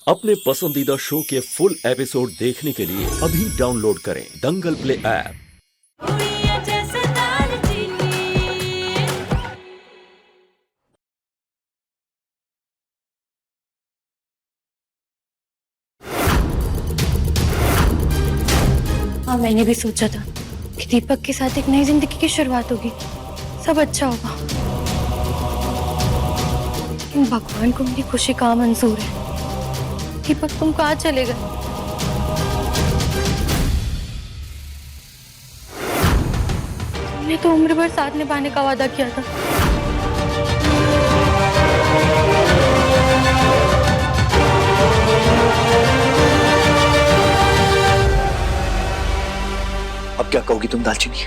अपने पसंदीदा शो के फुल एपिसोड देखने के लिए अभी डाउनलोड करें दंगल प्ले ऐप। हाँ, मैंने भी सोचा था कि दीपक के साथ एक नई जिंदगी की शुरुआत होगी, सब अच्छा होगा। लेकिन भगवान को मेरी खुशी कहाँ मंजूर है। दीपक, तुम कहाँ चले गए? तुमने तो उम्र भर साथ निभाने का वादा किया था। अब क्या कहोगी तुम दालचीनी?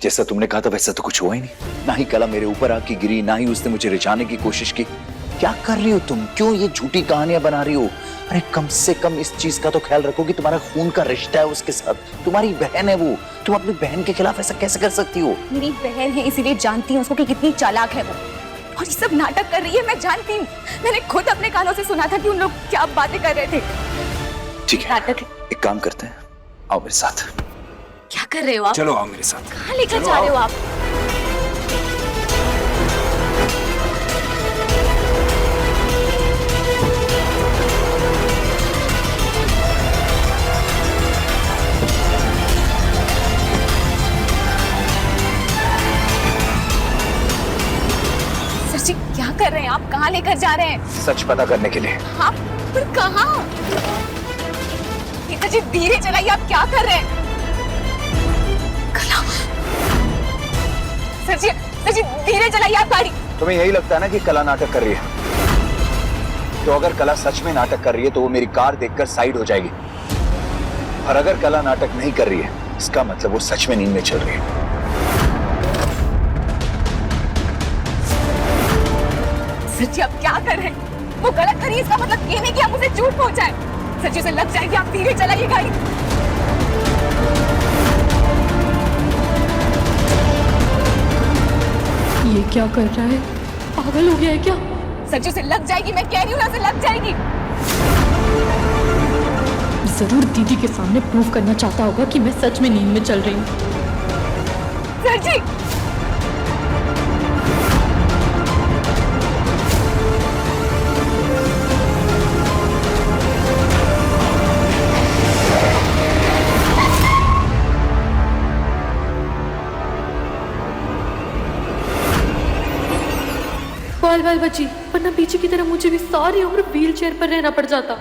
जैसा तुमने कहा था वैसा तो कुछ हुआ ही नहीं। ना ही कला मेरे ऊपर आके गिरी, ना ही उसने मुझे रिझाने की कोशिश की। क्या कर रही हो तुम? क्यों ये झूठी कहानियां बना रही हो? अरे कम से कम इस चीज का तो ख्याल रखो कि तुम्हारा खून का रिश्ता है उसके साथ, तुम्हारी बहन है वो। तुम अपनी बहन के खिलाफ ऐसा कैसे कर सकती हो? मेरी बहन है इसीलिए जानती हूँ उसको कि कितनी चालाक है वो, और ये सब नाटक कर रही है। मैं जानती हूँ, मैंने खुद अपने कानों से सुना था कि उन लोग क्या बातें कर रहे थे। ठीक है, नाटक है। एक काम करते हैं, आओ मेरे साथ। क्या कर रहे हो आप? चलो आओ मेरे साथ। कहाँ लेकर जा रहे हो आप? सर जी, क्या कर रहे हैं आप? कहाँ लेकर जा रहे हैं? सच पता करने के लिए। आप पर कहाँ? जी धीरे चलाइए, आप क्या कर रहे हैं? कला। सर जी धीरे चलाइए आप गाड़ी। तुम्हें यही लगता है ना कि कला नाटक कर रही है? तो अगर कला सच में नाटक कर रही है तो वो मेरी कार देखकर साइड हो जाएगी, और अगर कला नाटक नहीं कर रही है इसका मतलब वो सच में नींद में चल रही है। सर जी, आप क्या कर रहे हैं? वो गलत कर रही है, इसका मतलब ये नहीं कि आप उसे झूठ पहुंचाएं। सर जी, उसे लग जाएगी, आप धीरे चलाइए गाड़ी। ये क्या कर रहा है? पागल हो गया है क्या? सर जी, उसे लग जाएगी, मैं कह रही हूँ ना, उसे लग जाएगी। जरूर दीदी के सामने प्रूव करना चाहता होगा कि मैं सच में नींद में चल रही हूँ। सर जी, बाल बाल बची, वरना पीछे की तरह मुझे भी सारी उम्र व्हील चेयर पर रहना पड़ जाता।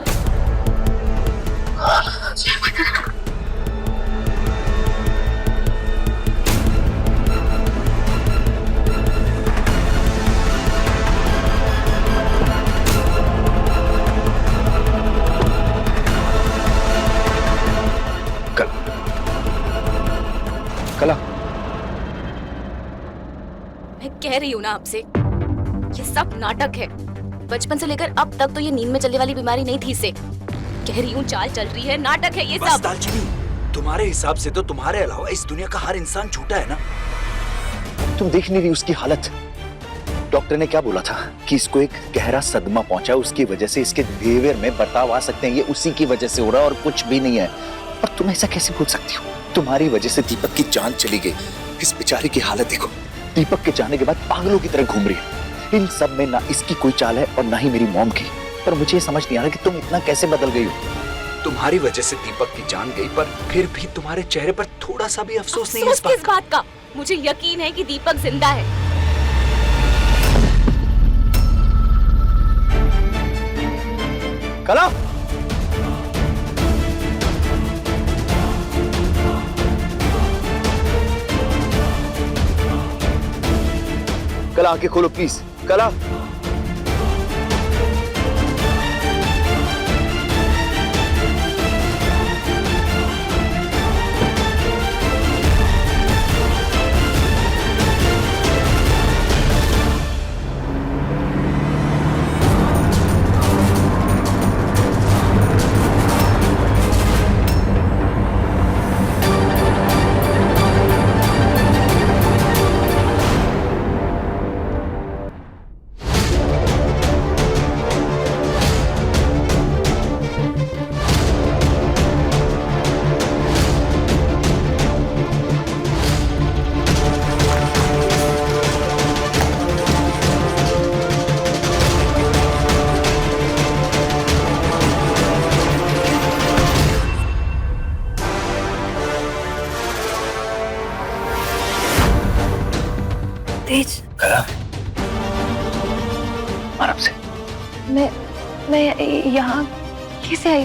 कला, मैं कह रही हूँ ना आपसे, ये सब नाटक है। बचपन से लेकर अब तक तो ये नींद में चलने वाली बीमारी नहीं थी इसे। कह रही हूँ, चाल चल रही है, नाटक है ये बस सब। दालचीनी, तुम्हारे हिसाब से तो तुम्हारे अलावा इस दुनिया का हर इंसान झूठा है ना? तुम देख नहीं रही उसकी हालत? डॉक्टर ने क्या बोला था कि इसको एक गहरा सदमा पहुंचा, उसकी वजह से इसके बिहेवियर में बदलाव आ सकते हैं। ये उसी की वजह से हो रहा है और कुछ भी नहीं है। पर तुम ऐसा कैसे बोल सकती हो? तुम्हारी वजह से दीपक की जान चली गई। इस बेचारे की हालत देखो, दीपक के जाने के बाद पागलों की तरह घूम रही है। इन सब में ना इसकी कोई चाल है और ना ही मेरी मॉम की। पर मुझे समझ नहीं आ रहा कि तुम इतना कैसे बदल गई हो। तुम्हारी वजह से दीपक की जान गई, पर फिर भी तुम्हारे चेहरे पर थोड़ा सा भी अफसोस नहीं है इस बात का? मुझे यकीन है कि दीपक जिंदा है। कला, कला आंखें खोलो प्लीज। कला, यहाँ कैसे आई?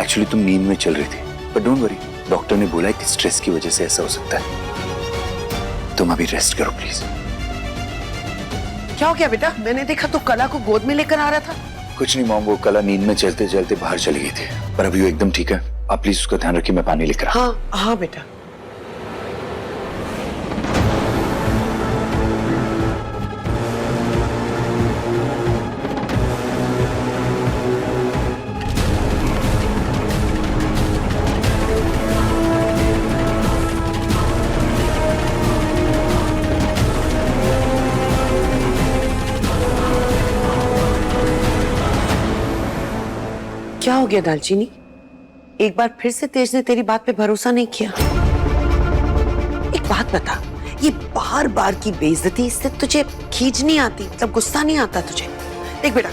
एक्चुअली तुम नींद में चल रही थी, पर डोंट वरी, डॉक्टर ने बोला है कि स्ट्रेस की वजह से ऐसा हो सकता है। तुम अभी रेस्ट करो प्लीज। क्या हो गया बेटा? मैंने देखा तो कला को गोद में लेकर आ रहा था। कुछ नहीं मॉम, वो कला नींद में चलते चलते बाहर चली गई थी, पर अभी वो एकदम ठीक है। आप प्लीज उसका ध्यान रखिए, मैं पानी लेकर आता हूं। हाँ हाँ बेटा। क्या हो गया दालचीनी? एक बार फिर से तेज ने तेरी बात पे भरोसा नहीं किया। एक बात बता, ये बार बार की बेइज्जती, इससे तुझे खींच नहीं आती, मतलब गुस्सा नहीं आता तुझे? देख बेटा,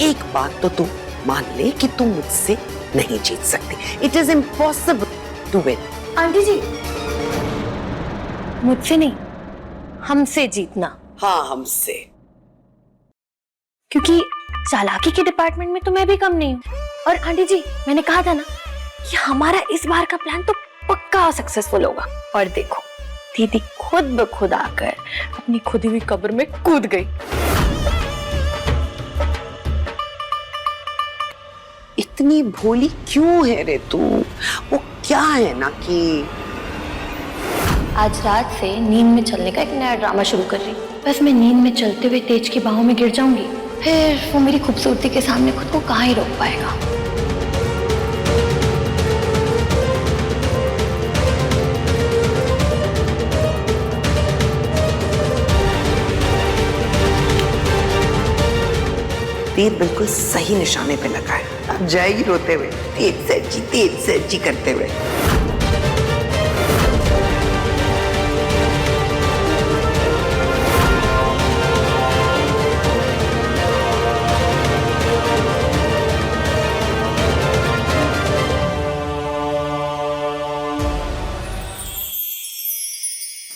एक बात तो तू मान ले कि तू मुझसे नहीं जीत सकती। It is impossible to win. Aunty ji, मुझसे नहीं, हमसे जीतना। हाँ, हमसे। क्योंकि चालाकी के डिपार्टमेंट में तो मैं भी कम नहीं हूँ। और आंटी जी, मैंने कहा था ना कि हमारा इस बार का प्लान तो पक्का सक्सेसफुल होगा। और देखो, दीदी खुद ब खुद आकर अपनी खुदी हुई कब्र में कूद गई। इतनी भोली क्यों है रे तू? वो क्या है ना कि आज रात से नींद में चलने का एक नया ड्रामा शुरू कर रही। बस मैं नींद में चलते हुए तेज की बाहों में गिर जाऊंगी, फिर वो मेरी खूबसूरती के सामने खुद को कहाँ ही रोक पाएगा। तीर बिल्कुल सही निशाने पे लगा है। अब जाएगी रोते हुए, तेज से अच्छी करते हुए।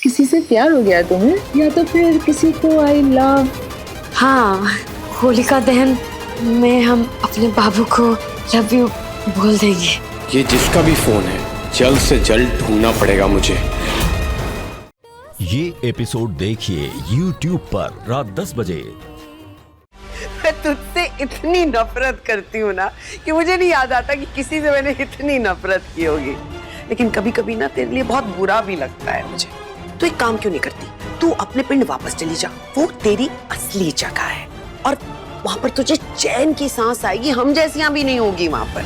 किसी से प्यार हो गया तुम्हें, या तो फिर किसी को आई लव? हाँ, होलिका दहन में हम अपने बाबू को लव यू बोल देंगे। ये जिसका भी फोन है, जल्द से जल्द ढूंढना पड़ेगा मुझे। ये एपिसोड देखिए YouTube पर रात 10 बजे। मैं तुझसे इतनी नफरत करती हूँ ना कि मुझे नहीं याद आता कि किसी से मैंने इतनी नफरत की होगी। लेकिन कभी कभी ना तेरे लिए बहुत बुरा भी लगता है मुझे। तू एक काम क्यों नहीं करती? तू अपने पिंड वापस चली जा, वो तेरी असली जगह है और वहां पर तुझे चैन की सांस आएगी। हम जैसियां भी नहीं होगी वहां पर।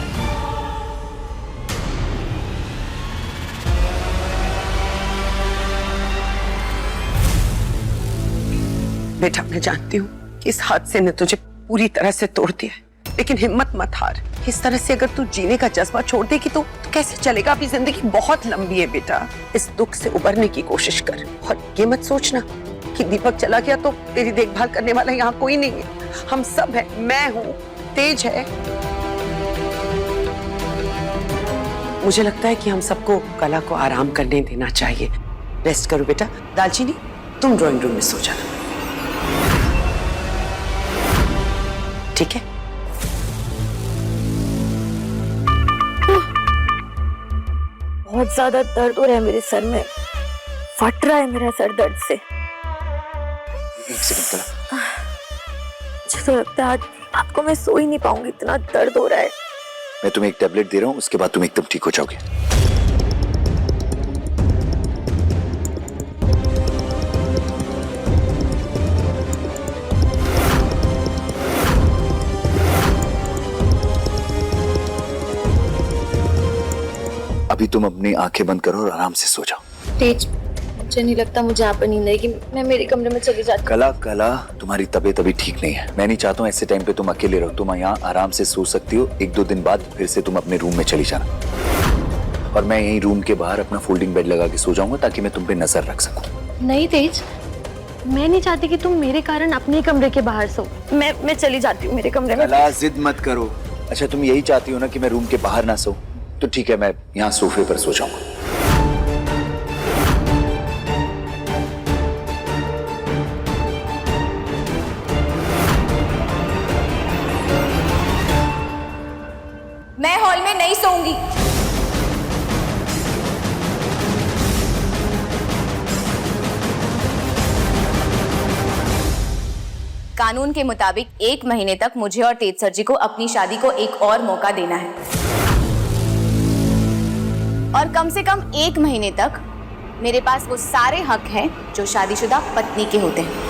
बेटा, मैं जानती हूँ कि इस हादसे ने तुझे पूरी तरह से तोड़ दिया है, लेकिन हिम्मत मत हार। इस तरह से अगर तू जीने का जज्बा छोड़ देगी तो कैसे चलेगा? अभी जिंदगी बहुत लंबी है बेटा। इस दुख से उबरने की कोशिश कर और ये मत सोचना कि दीपक चला गया तो तेरी देखभाल करने वाला यहाँ कोई नहीं है। हम सब हैं, मैं हूँ, तेज है। मुझे लगता है कि हम सबको कला को आराम करने देना चाहिए। रेस्ट करो बेटा। दालचीनी, तुम ड्राइंग रूम में सो जाना, ठीक है? बहुत ज्यादा दर्द हो रहा है मेरे सर में, फट रहा है मेरा सर दर्द से। एक सेकंड कला। मुझे तो लगता है आज रात को मैं सो ही नहीं पाऊंगी, इतना दर्द हो रहा है। मैं तुम्हें एक टैबलेट दे रहा हूँ, उसके बाद तुम एकदम ठीक हो जाओगे। अभी तुम अपनी आंखें बंद करो और आराम से सो जाओ। तेज, मुझे नहीं लगता मुझे यहाँ पर नींद आएगी। मैं मेरे कमरे में चली जाती हूँ। कला कला, तुम्हारी तबीयत अभी ठीक नहीं है। मैं नहीं चाहता हूँ ऐसे टाइम पे तुम अकेले रहो। तुम यहाँ आराम से सो सकती हो। 1-2 दिन बाद फिर से तुम अपने रूम में चली जाना और मैं यहीं रूम के बाहर अपना फोल्डिंग बेड लगा के सो जाऊंगा ताकि मैं तुम पे नजर रख सकूं। नहीं तेज, मैं नहीं चाहती कि तुम मेरे कारण अपने कमरे के बाहर सो। मैं चली जाती हूँ मेरे कमरे में। कला, जिद मत करो। अच्छा, तुम यही चाहती हो ना कि मैं रूम के बाहर ना सो? तो ठीक है, मैं यहाँ सोफे पर सो जाऊंगा। महल में नहीं सोऊंगी। कानून के मुताबिक 1 महीने तक मुझे और तेज सर जी को अपनी शादी को एक और मौका देना है, और कम से कम 1 महीने तक मेरे पास वो सारे हक हैं जो शादीशुदा पत्नी के होते हैं,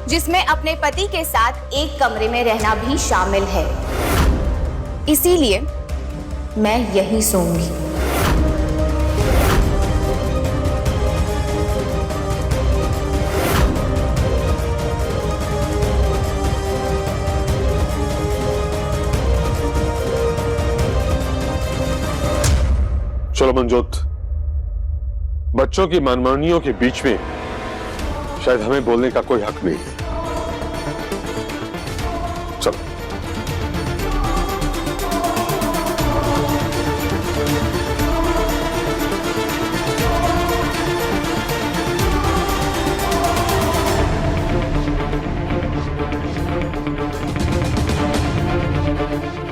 जिसमें अपने पति के साथ एक कमरे में रहना भी शामिल है। इसीलिए मैं यहीं सोऊंगी। चलो मनजोत, बच्चों की मनमानियों के बीच में शायद हमें बोलने का कोई हक नहीं है। चलो।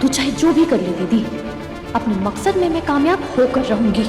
तू चाहे जो भी कर ले दीदी, अपने मकसद में मैं कामयाब होकर रहूंगी।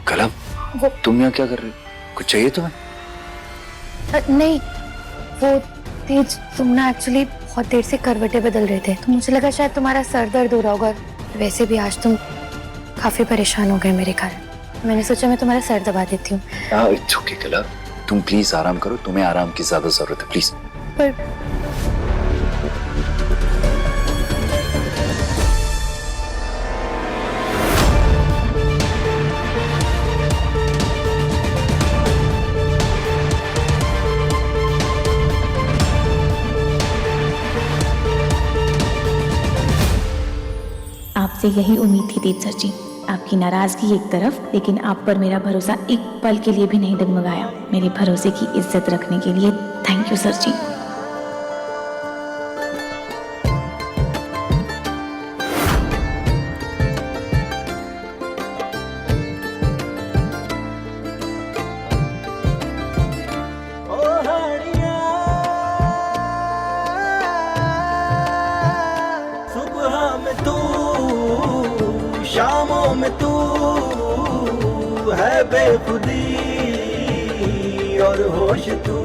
कलम, तुम यहाँ क्या कर रहे हो? कुछ चाहिए तुम्हें? नहीं, वो तेज, तुम ना एक्चुअली बहुत देर से करवटें बदल रहे थे, तो मुझे लगा शायद तुम्हारा सर दर्द हो रहा होगा। वैसे भी आज तुम काफी परेशान हो गए मेरे कारण। मैंने सोचा मैं तुम्हारा सर दबा देती हूँ। इट्स ओके कलम, तुम प्लीज आराम करो, तुम्हें आराम की ज्यादा जरूरत है, प्लीज। पर आपसे यही उम्मीद थी तेज सर जी। आपकी नाराजगी एक तरफ, लेकिन आप पर मेरा भरोसा एक पल के लिए भी नहीं डगमगाया। मेरे भरोसे की इज्जत रखने के लिए थैंक यू सर जी। शामों में तू है बेखुदी और होश तू।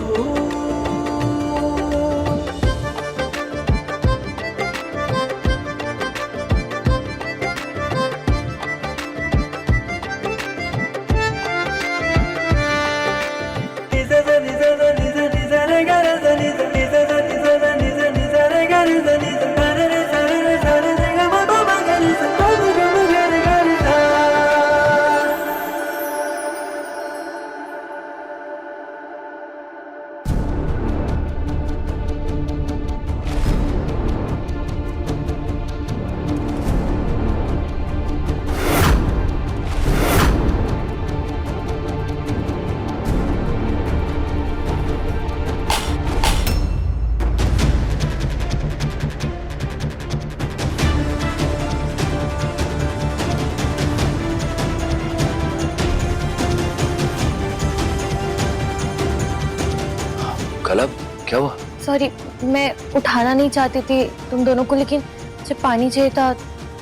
कलम, क्या हुआ? सॉरी, मैं उठाना नहीं चाहती थी तुम दोनों को, लेकिन मुझे पानी चाहिए था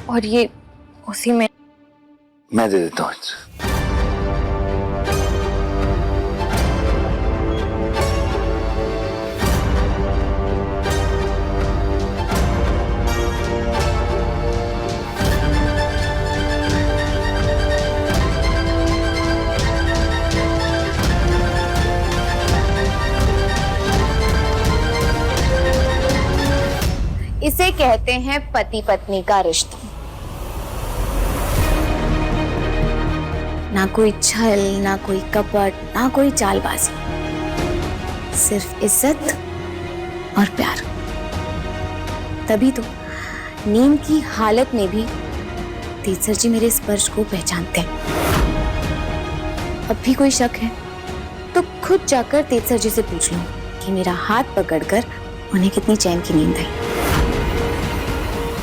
और ये उसी में। मैं दे देता हूँ। इसे कहते हैं पति पत्नी का रिश्ता। ना कोई छल, ना कोई कपट, ना कोई चालबाजी, सिर्फ इज्जत और प्यार। तभी तो नींद की हालत में भी तेज सर जी मेरे स्पर्श को पहचानते हैं। अब भी कोई शक है तो खुद जाकर तेज सर जी से पूछ लो कि मेरा हाथ पकड़कर उन्हें कितनी चैन की नींद आई।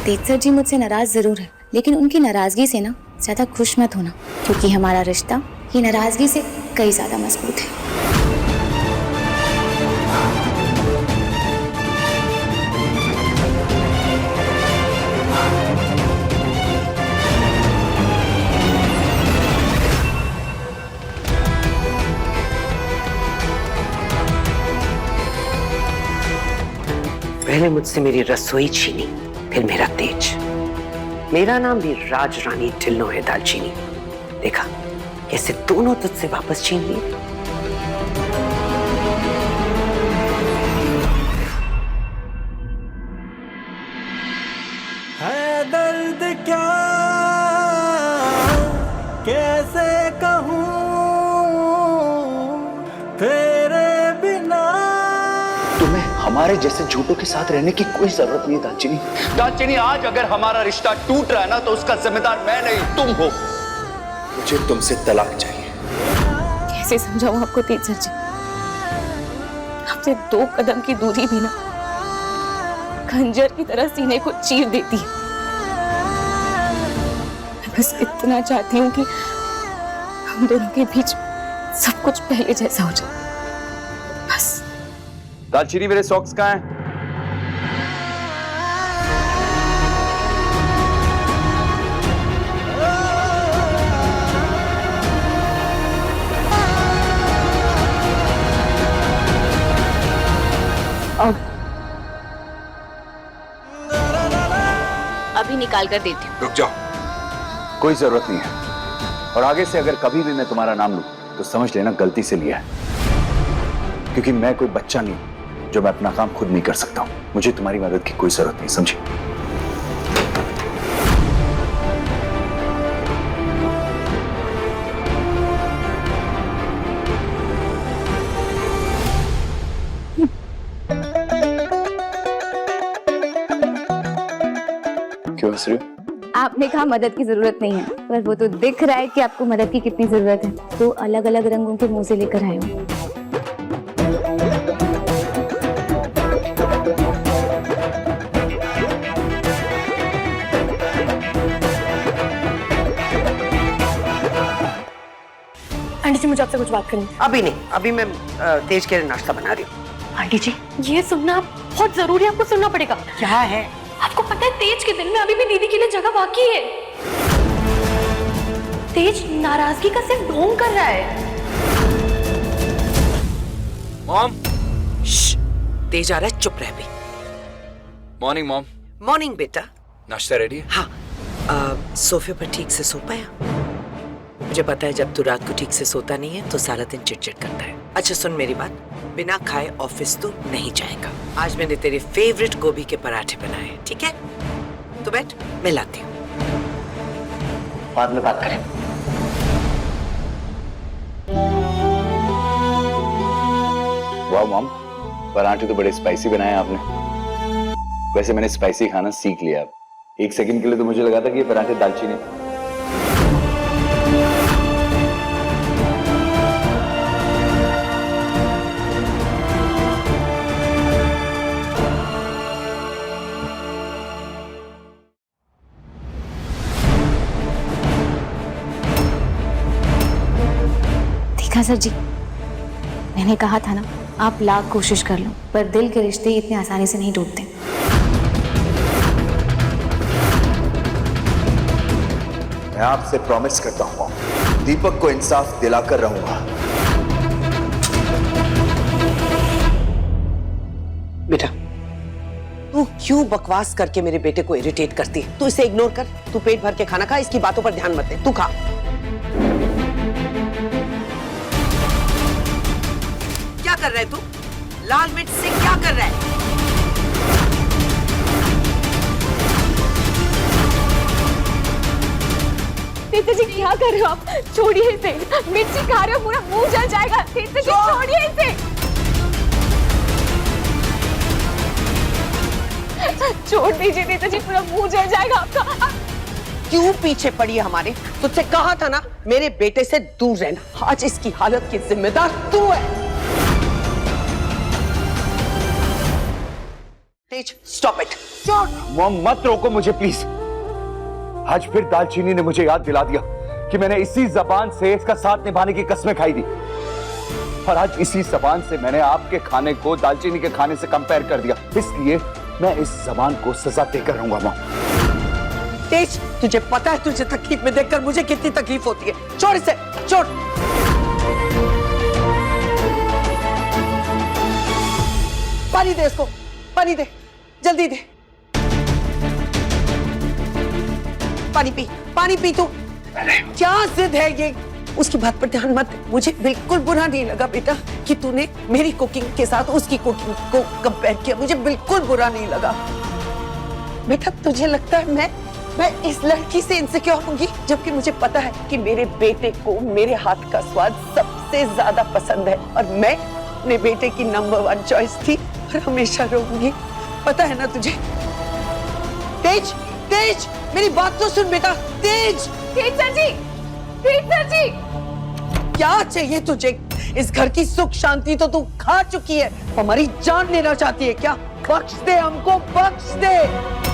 तेज सर जी मुझसे नाराज जरूर है, लेकिन उनकी नाराजगी से ना ज्यादा खुश मत होना, क्योंकि हमारा रिश्ता ये नाराजगी से कई ज्यादा मजबूत है। पहले मुझसे मेरी रसोई छीनी, फिर मेरा तेज। मेरा नाम भी राज रानी ढिल्लो है दालचीनी। देखा कैसे दोनों तुझसे वापस छीन लिए। है दर्द क्या कैसे कहूँ तेरे बिना। तुम्हें हमारे जैसे झूठों के साथ रहने की कोई जरूरत नहीं है दालचीनी। दालचीनी, आज अगर हमारा रिश्ता टूट रहा है ना, तो उसका जिम्मेदार मैं नहीं तुम हो। मुझे तुमसे तलाक चाहिए। कैसे समझाऊं आपको तेज सर जी, आपसे 2 कदम की दूरी भी ना खंजर की तरह सीने को चीर देती है। मैं बस इतना चाहती हूँ कि हम दोनों के बीच सब कुछ पहले जैसा हो जाए, बस। दालचीनी, मेरे सॉक्स कहाँ हैं? अभी निकाल कर देती हूँ। रुक जाओ, कोई जरूरत नहीं है। और आगे से अगर कभी भी मैं तुम्हारा नाम लूं तो समझ लेना गलती से लिया है, क्योंकि मैं कोई बच्चा नहीं जो मैं अपना काम खुद नहीं कर सकता हूं। मुझे तुम्हारी मदद की कोई जरूरत नहीं, समझी? क्यों हंस रही हो? आपने कहा मदद की जरूरत नहीं है, पर वो तो दिख रहा है कि आपको मदद की कितनी जरूरत है। 2 अलग अलग रंगों के मोजे लेकर आए हो। आंटी जी, मुझे आपसे कुछ बात करनी है। अभी नहीं, अभी मैं तेज के लिए नाश्ता बना रही हूँ। आंटी जी, ये सुनना बहुत जरूरी है, आपको सुनना पड़ेगा। क्या है? आपको पता है तेज के दिल में अभी भी दीदी के लिए जगह बाकी है। तेज नाराजगी का सिर्फ ढोंग कर रहा है। मॉम, तेज आ रहा है, चुप रह भी। Morning mom. मॉर्निंग बेटा। नाश्ता रेडी है? हाँ, सोफे पर ठीक से सो पाया? मुझे पता है जब तू रात को ठीक से सोता नहीं है तो सारा दिन चिड़चिड़ करता है। अच्छा सुन मेरी बात, बिना खाए ऑफिस तो नहीं जाएगा। आज मैंने तेरे फेवरेट गोभी के पराठे बनाए, ठीक है? तो बैठ, मैं लाती हूँ। बाद में बात करें। वाह मॉम, पराठे तो बड़े स्पाइसी बनाए आपने। वैसे मैंने स्पाइसी खाना सीख लिया अब। 1 सेकंड के लिए तो मुझे लगा था कि ये पराठे दालचीनी। देखा सर जी, मैंने कहा था ना, आप लाख कोशिश कर लो पर दिल के रिश्ते इतने आसानी से नहीं टूटते। मैं आपसे प्रॉमिस करता हूं, दीपक को इंसाफ दिलाकर रहूंगा। बेटा, तू क्यों बकवास करके मेरे बेटे को इरिटेट करती है? तू इसे इग्नोर कर। तू पेट भर के खाना खा, इसकी बातों पर ध्यान मत दे। तू खा। क्या कर रहा है तू? लाल मिर्च से क्या कर रहा है? तेज जी क्या कर रहे हो आप? छोड़िए इसे, मिर्ची खा रहे हो, पूरा मुंह जल जाएगा। तेज जी छोड़िए इसे, छोड़ दीजिए तेज जी, पूरा मुंह जल जाएगा आपका। क्यों पीछे पड़ी है हमारे? तुझसे कहा था ना मेरे बेटे से दूर रहना। आज इसकी हालत की जिम्मेदार तू है। तेज, स्टॉप इट। मॉम मत रोको मुझे प्लीज। आज फिर दालचीनी ने मुझे याद दिला दिया कि मैंने इसी जबान से इसका साथ निभाने की कस्में खाई थी, और आज इसी जबान से मैंने आपके खाने को दालचीनी के खाने से कंपेयर कर दिया। इसलिए मैं इस जबान को सजा देकर रहूंगा मॉम। तेज, तुझे पता है तुझे तकलीफ में देखकर मुझे कितनी तकलीफ होती है। छोड़ इसे, छोड़। पानी दे इसको, पानी दे, जल्दी दे। पानी पी तू। क्या जिद है ये? उसकी बात पर ध्यान मत। मुझे बिल्कुल बुरा नहीं लगा बेटा कि तूने मेरी कुकिंग के साथ उसकी कुकिंग को कंपेयर किया। मुझे बिल्कुल बुरा नहीं लगा बेटा। तुझे लगता है मैं इस लड़की से इनसिक्योर होंगी, जबकि मुझे पता है कि मेरे बेटे को मेरे हाथ का स्वाद सबसे ज्यादा पसंद है, और मैं अपने बेटे की नंबर 1 चॉइस थी और हमेशा रहूंगी। पता है ना तुझे? तेज, तेज, मेरी बात तो सुन बेटा। तेज सर जी, सर जी, क्या चाहिए तुझे? इस घर की सुख शांति तो तू खा चुकी है। हमारी जान लेना चाहती है क्या? बख्श दे हमको, बख्श दे।